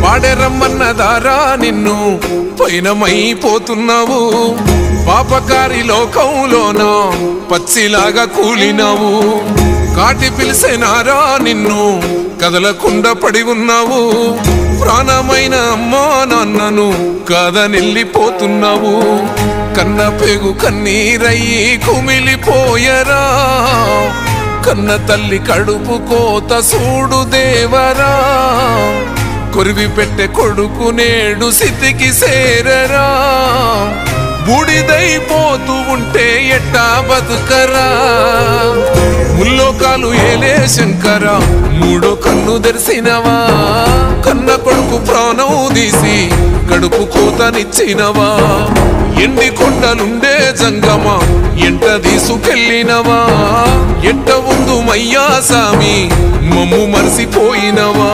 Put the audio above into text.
వాడే రమ్మన్నదారా నిన్ను పైనమైపోతున్నావు పాపకారి లోకంలోన పచ్చిలాగా కూలినావు కాటి పిలిసేనారా నిన్ను కదలకుండా పడి ఉన్నావు ప్రాణమైన అమ్మా నాన్నను కాదనెళ్ళిపోతున్నావు కన్న పేగు కన్నీరయ్యి కుమిలిపోయరా కన్న తల్లి కడుపు కోత సూడు దేవరా కొరివి పెట్టే కొడుకు నేడు స్థితికి సేరరా బూడిదైపోతూ ఉంటే ఎట్టా బతుకరా ముల్లోకాలు ఏలే శంకర మూడో కన్ను తెరిసినవా కన్న కొడుకు ప్రాణం తీసి కడుపు కోతనిచ్చినవా ఎండి కొండలుండే జంగమా ఎంట తీసుకెళ్ళినవా ఎంట ఉందు మయ్యా సామి మమ్ము మరిసిపోయినవా